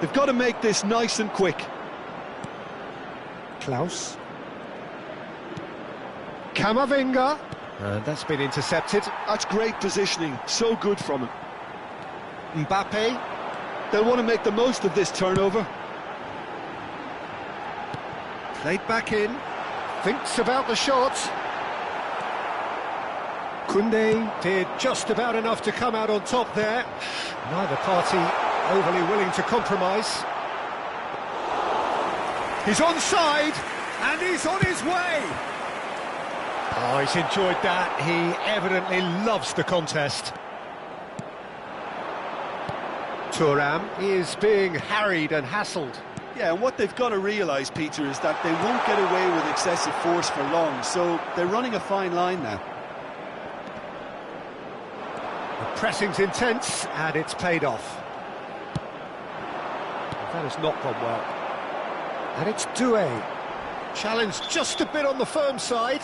They've got to make this nice and quick.
Klaus. Camavinga. And that's been intercepted.
That's great positioning. So good from him.
Mbappe.
They'll want to make the most of this turnover.
Played back in. Thinks about the shot. Koundé did just about enough to come out on top there. Neither party overly willing to compromise. He's onside, and he's on his way. Oh, he's enjoyed that. He evidently loves the contest. Thuram is being harried and hassled.
Yeah, and what they've got to realise, Peter, is that they won't get away with excessive force for long, so they're running a fine line now.
The pressing's intense, and it's paid off. That has not gone well. And it's Doué. Challenged just a bit on the firm side.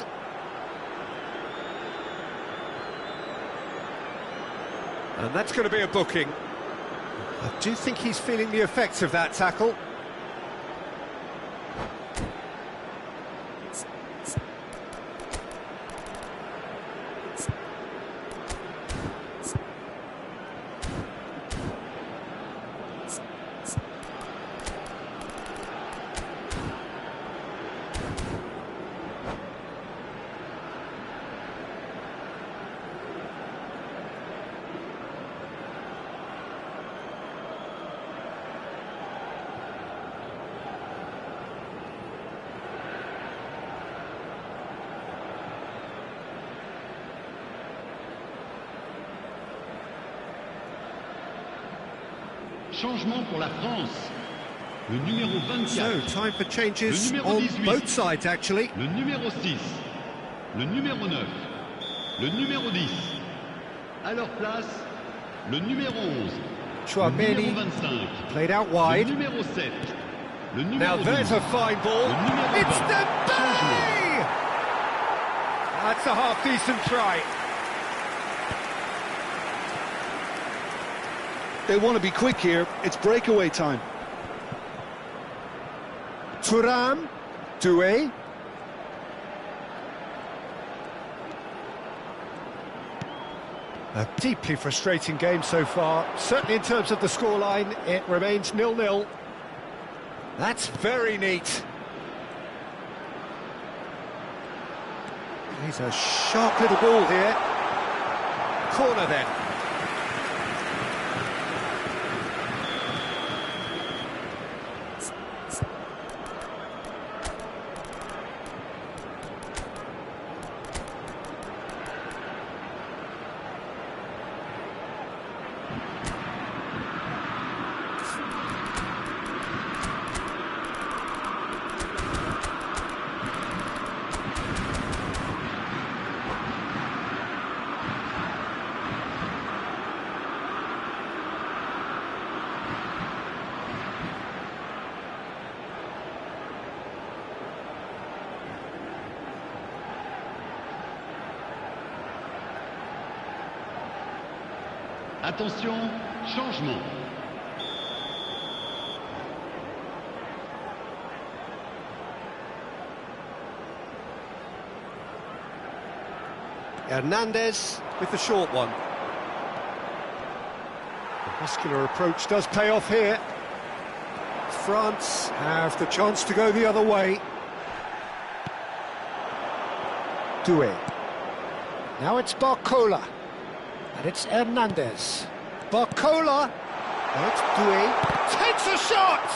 And that's going to be a booking. I do think he's feeling the effects of that tackle.
Changement pour la France. Le numéro 24.
So, time for changes on
18.
both sides, actually.
Le numéro 6. Le numéro 9. Le numéro 10. À leur place, le numéro 11.
Chouameni
le numéro 25.
played out
Le
wide.
numéro 7. Le numéro
Now
12.
there's a fine ball.
Le numéro
It's
20.
Dembele! That's a half-decent try.
They want to be quick here. It's breakaway time.
Thuram, Doué. A deeply frustrating game so far. Certainly in terms of the scoreline, it remains 0-0. That's very neat. He's a sharp little ball here. Corner then.
Attention, changement.
Hernandez with the short one. The muscular approach does pay off here. France have the chance to go the other way. Doué. Now it's Barcola.
And it's Hernandez. Barcola. Now it's Doué. Takes a shot!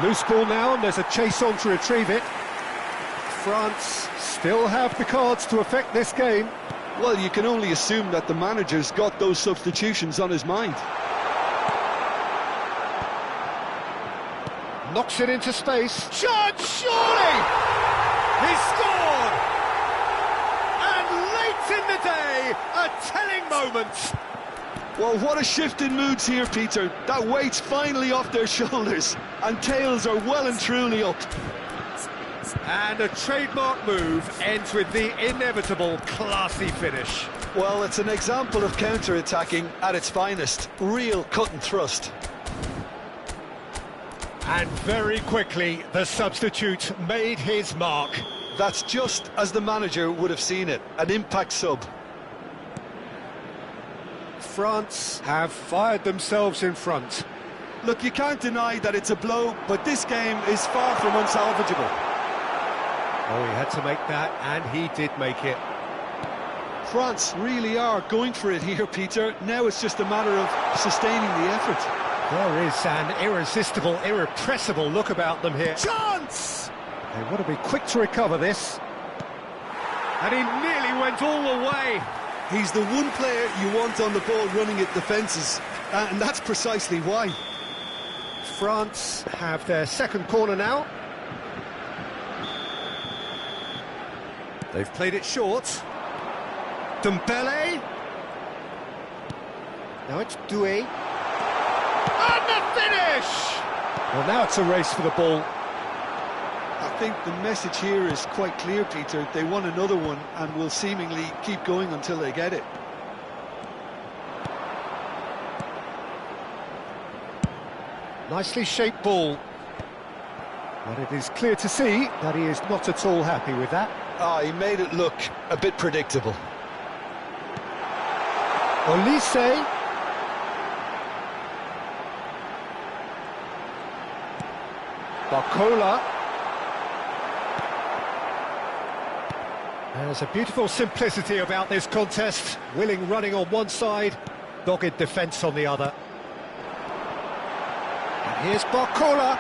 Loose ball now, and there's a chase on to retrieve it. France still have the cards to affect this game.
Well, you can only assume that the manager's got those substitutions on his mind.
Knocks it into space. Chance, surely!
He scored! And late in the day, a telling moment.
Well, what a shift in moods here, Peter. That weight's finally off their shoulders, and tails are well and truly up.
And a trademark move ends with the inevitable classy finish.
Well, it's an example of counter-attacking at its finest. Real cut and thrust.
And very quickly, the substitute made his mark.
That's just as the manager would have seen it. An impact sub.
France have fired themselves in front.
Look, you can't deny that it's a blow, but this game is far from unsalvageable.
Oh, he had to make that, and he did make it.
France really are going for it here, Peter. Now it's just a matter of sustaining the effort.
There is an irresistible, irrepressible look about them here.
Chance!
They want to be quick to recover this.
And he nearly went all the way.
He's the one player you want on the ball running at defences, and that's precisely why.
France have their second corner now.
They've played it short. Dembele.
Now it's Doué.
And the finish!
Well, now it's a race for the ball.
I think the message here is quite clear, Peter. They want another one and will seemingly keep going until they get it.
Nicely shaped ball. But it is clear to see that he is not at all happy with that.
He made it look a bit predictable.
Olise. Barcola. There's a beautiful simplicity about this contest. Willing running on one side, dogged defence on the other. And here's Barcola.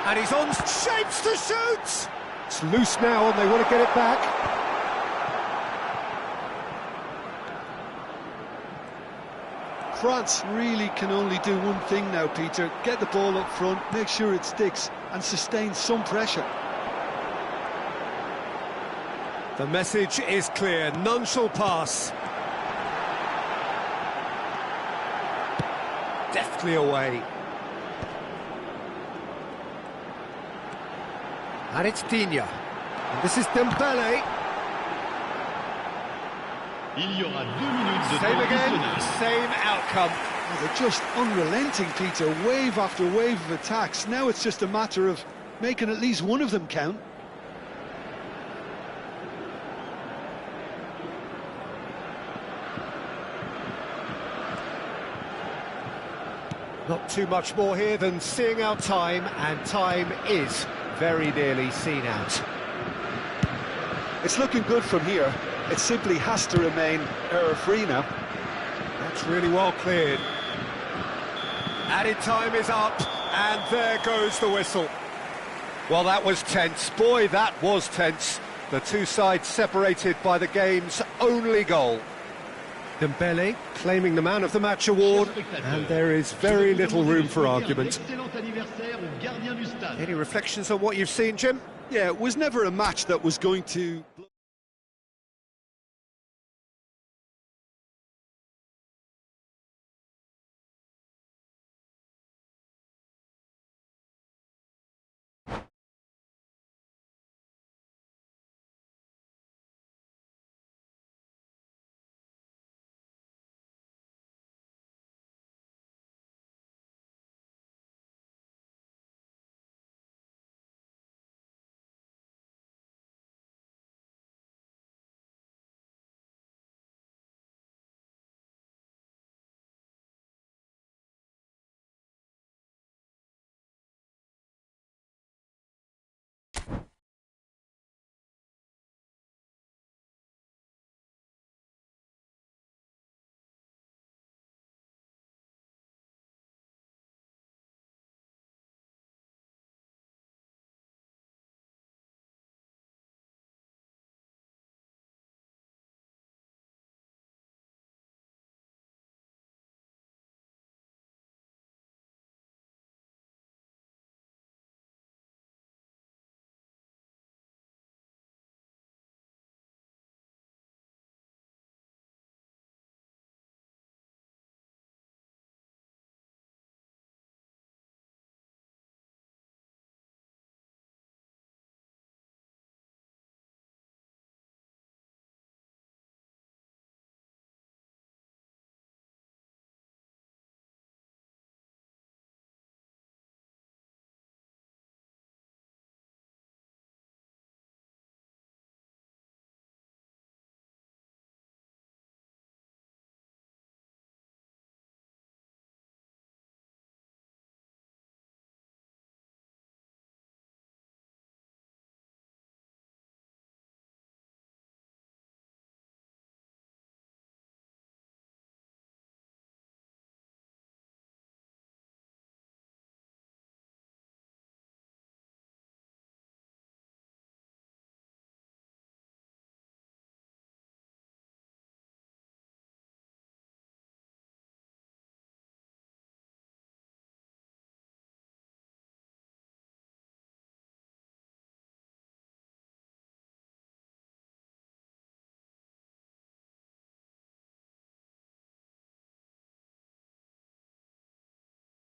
And he's on shapes to shoot!
It's loose now and they want to get it back.
France really can only do one thing now, Peter. Get the ball up front, make sure it sticks, and sustain some pressure.
The message is clear, none shall pass. Deftly away.
And it's Digne. And this is Dembele.
Il y aura 2 minutes de
Same
temps
again,
additionnel.
same outcome.
Oh, they're just unrelenting, Peter. Wave after wave of attacks. Now it's just a matter of making at least one of them count.
Not too much more here than seeing out time, and time is very nearly seen out.
It's looking good from here. It simply has to remain error-free now.
That's really well cleared.
Added time is up, and there goes the whistle. Well, that was tense. Boy, that was tense. The two sides separated by the game's only goal.
Dembele claiming the Man of the Match award, and there is very little room for argument. Any reflections on what you've seen, Jim?
Yeah, it was never a match that was going to...